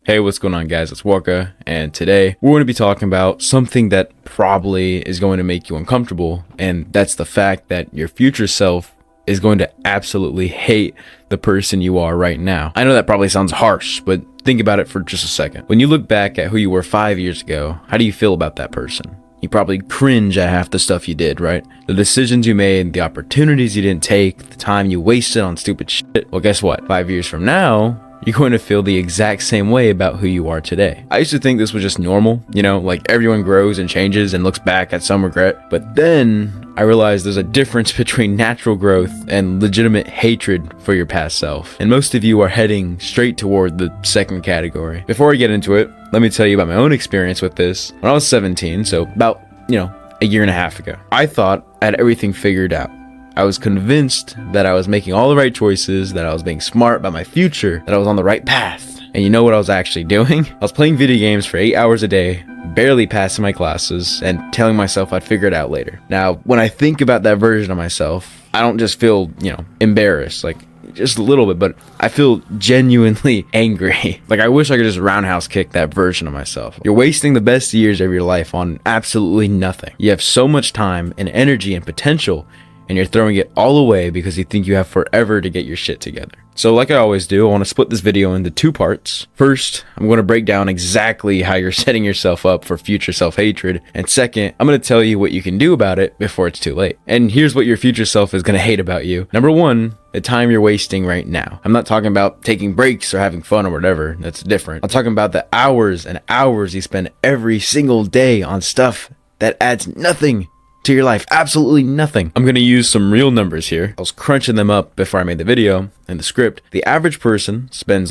Hey, what's going on, guys? It's Walker, and today we're going to be talking about something that probably is going to make you uncomfortable, and that's the fact that your future self is going to absolutely hate the person you are right now. I know that probably sounds harsh, but think about it for just a second. When you look back at who you were 5 years ago, how do you feel about that person? You probably cringe at half the stuff you did, right? The decisions you made, the opportunities you didn't take, the time you wasted on stupid shit. Well, guess what? 5 years from now, you're going to feel the exact same way about who you are today. I used to think this was just normal, like everyone grows and changes and looks back at some regret. But then I realized there's a difference between natural growth and legitimate hatred for your past self. And most of you are heading straight toward the second category. Before I get into it, let me tell you about my own experience with this. When I was 17, so about, a year and a half ago, I thought I had everything figured out. I was convinced that I was making all the right choices, that I was being smart about my future, that I was on the right path. And you know what I was actually doing? I was playing video games for 8 hours a day, barely passing my classes, and telling myself I'd figure it out later. Now, when I think about that version of myself, I don't just feel, embarrassed, like just a little bit, but I feel genuinely angry. Like I wish I could just roundhouse kick that version of myself. You're wasting the best years of your life on absolutely nothing. You have so much time and energy and potential, and you're throwing it all away because you think you have forever to get your shit together. So like I always do, I want to split this video into two parts. First, I'm going to break down exactly how you're setting yourself up for future self-hatred. And second, I'm going to tell you what you can do about it before it's too late. And here's what your future self is going to hate about you. Number one, the time you're wasting right now. I'm not talking about taking breaks or having fun or whatever. That's different. I'm talking about the hours and hours you spend every single day on stuff that adds nothing to your life. Absolutely nothing. I'm going to use some real numbers here. I was crunching them up before I made the video and the script. The average person spends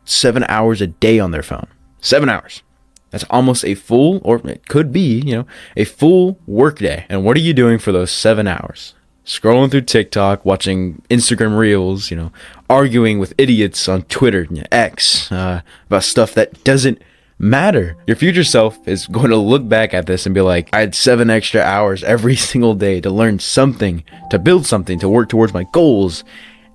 7 hours a day on their phone. 7 hours. That's almost a full, or it could be, a full work day. And what are you doing for those 7 hours? Scrolling through TikTok, watching Instagram reels, arguing with idiots on Twitter, X, about stuff that doesn't matter. Your future self is going to look back at this and be like, I had 7 extra hours every single day to learn something, to build something, to work towards my goals.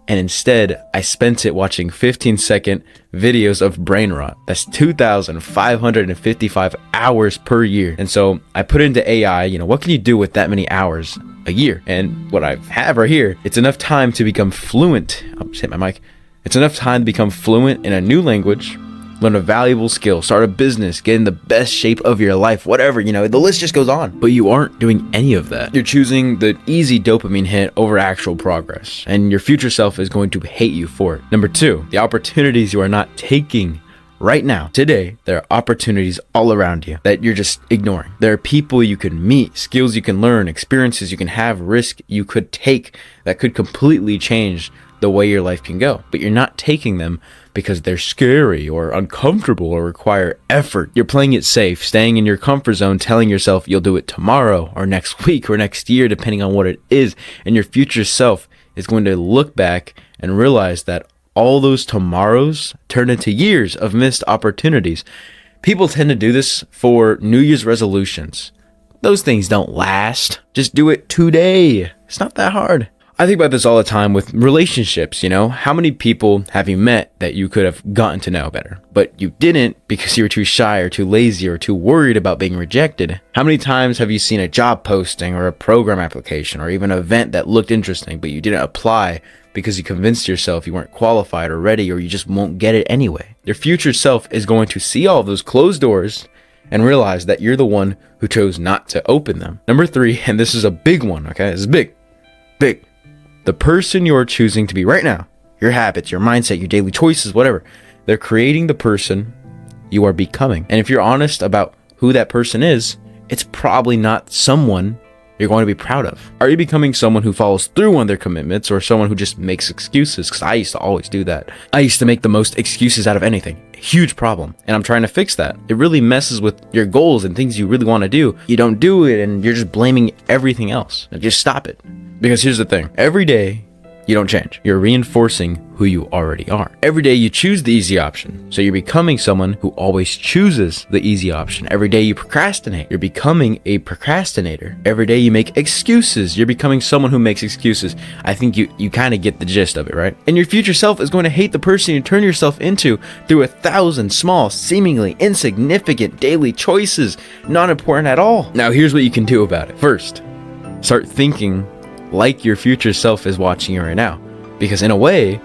And instead, I spent it watching 15-second videos of brain rot. That's 2,555 hours per year. And so I put into AI, what can you do with that many hours a year? And what I have right here, it's enough time to become fluent. I'll just hit my mic. It's enough time to become fluent in a new language, learn a valuable skill, start a business, get in the best shape of your life, whatever, the list just goes on. But you aren't doing any of that. You're choosing the easy dopamine hit over actual progress, and your future self is going to hate you for it. Number two, the opportunities you are not taking right now. Today, there are opportunities all around you that you're just ignoring. There are people you can meet, skills you can learn, experiences you can have, risk you could take that could completely change the way your life can go. But you're not taking them because they're scary or uncomfortable or require effort. You're playing it safe, staying in your comfort zone, telling yourself you'll do it tomorrow or next week or next year, depending on what it is. And your future self is going to look back and realize that all those tomorrows turn into years of missed opportunities. People tend to do this for New Year's resolutions. Those things don't last. Just do it today. It's not that hard. I think about this all the time with relationships, How many people have you met that you could have gotten to know better, but you didn't because you were too shy or too lazy or too worried about being rejected? How many times have you seen a job posting or a program application or even an event that looked interesting, but you didn't apply because you convinced yourself you weren't qualified or ready, or you just won't get it anyway? Your future self is going to see all of those closed doors and realize that you're the one who chose not to open them. Number three, and this is a big one, okay? This is big. The person you're choosing to be right now, your habits, your mindset, your daily choices, whatever, they're creating the person you are becoming. And if you're honest about who that person is, it's probably not someone you're going to be proud of. Are you becoming someone who follows through on their commitments, or someone who just makes excuses? Because I used to always do that. I used to make the most excuses out of anything. Huge problem. And I'm trying to fix that. It really messes with your goals and things you really want to do. You don't do it and you're just blaming everything else. Now just stop it. Because here's the thing. Every day You don't change. You're reinforcing who you already are. Every day you choose the easy option. So you're becoming someone who always chooses the easy option. Every day you procrastinate. You're becoming a procrastinator. Every day you make excuses. You're becoming someone who makes excuses. I think you kind of get the gist of it, right? And your future self is going to hate the person you turn yourself into through 1,000 small, seemingly insignificant daily choices, not important at all. Now here's what you can do about it. First, start thinking like your future self is watching you right now, because in a way,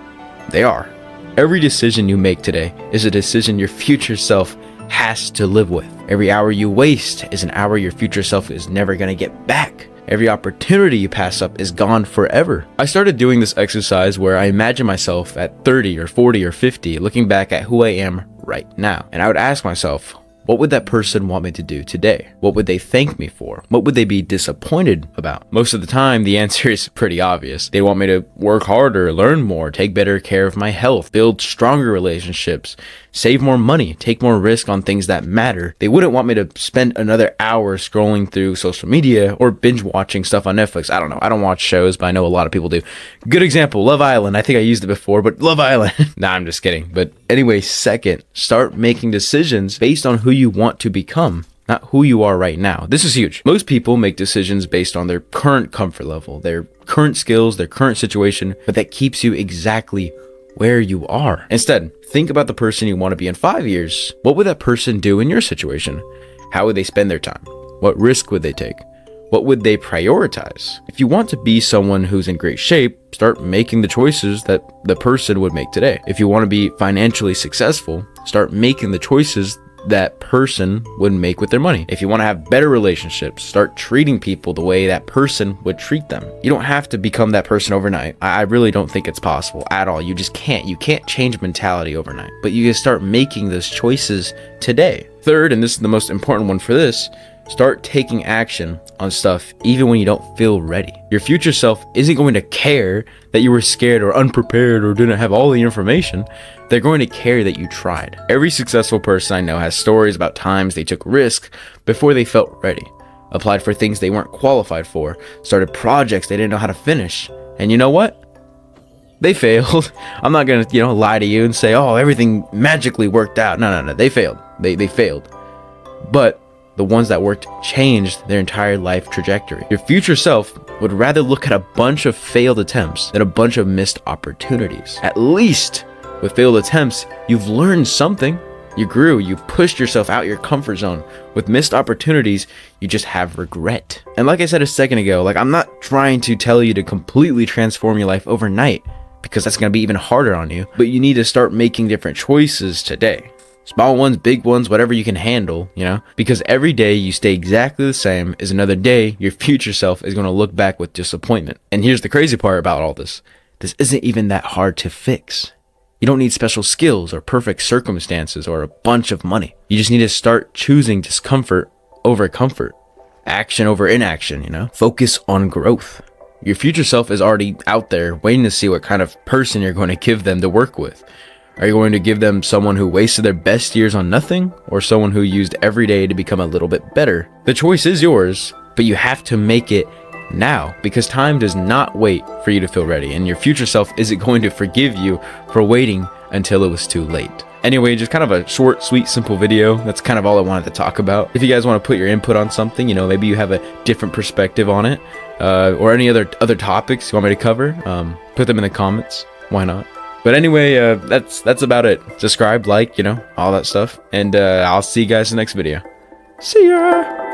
they are. Every decision you make today is a decision your future self has to live with. Every hour you waste is an hour your future self is never going to get back. Every opportunity you pass up is gone forever. I started doing this exercise where I imagine myself at 30 or 40 or 50, looking back at who I am right now. And I would ask myself, what would that person want me to do today? What would they thank me for? What would they be disappointed about? Most of the time, the answer is pretty obvious. They want me to work harder, learn more, take better care of my health, build stronger relationships, save more money, take more risk on things that matter. They wouldn't want me to spend another hour scrolling through social media or binge watching stuff on Netflix. I don't know. I don't watch shows, but I know a lot of people do. Good example, Love Island. I think I used it before, but Love Island. Nah, I'm just kidding. But anyway, second, start making decisions based on who you want to become, not who you are right now. This is huge. Most people make decisions based on their current comfort level, their current skills, their current situation, but that keeps you exactly where you are. Instead, think about the person you want to be in 5 years. What would that person do in your situation? How would they spend their time? What risk would they take? What would they prioritize? If you want to be someone who's in great shape, start making the choices that the person would make today. If you want to be financially successful, start making the choices that person would make with their money. If you want to have better relationships, start treating people the way that person would treat them. You don't have to become that person overnight. I really don't think it's possible at all. You just can't. You can't change mentality overnight, but you can start making those choices today. Third, and this is the most important one for this, start taking action on stuff even when you don't feel ready. Your future self isn't going to care that you were scared or unprepared or didn't have all the information. They're going to care that you tried. Every successful person I know has stories about times they took risk before they felt ready, applied for things they weren't qualified for, started projects they didn't know how to finish. And you know what? They failed. I'm not going to, lie to you and say, oh, everything magically worked out. No. They failed. They failed. But the ones that worked changed their entire life trajectory. Your future self would rather look at a bunch of failed attempts than a bunch of missed opportunities. At least with failed attempts, you've learned something. You grew, you pushed yourself out your comfort zone. With missed opportunities, you just have regret. And like I said a second ago, I'm not trying to tell you to completely transform your life overnight, because that's going to be even harder on you. But you need to start making different choices today. Small ones, big ones, whatever you can handle, because every day you stay exactly the same is another day your future self is going to look back with disappointment. And here's the crazy part about all this. This isn't even that hard to fix. You don't need special skills or perfect circumstances or a bunch of money. You just need to start choosing discomfort over comfort, action over inaction, Focus on growth. Your future self is already out there waiting to see what kind of person you're going to give them to work with. Are you going to give them someone who wasted their best years on nothing, or someone who used every day to become a little bit better? The choice is yours, but you have to make it now, because time does not wait for you to feel ready, and your future self isn't going to forgive you for waiting until it was too late. Anyway, just kind of a short, sweet, simple video. That's kind of all I wanted to talk about. If you guys want to put your input on something, maybe you have a different perspective on it, or any other topics you want me to cover, put them in the comments. Why not? But anyway, that's about it. Subscribe, like, all that stuff. And I'll see you guys in the next video. See ya!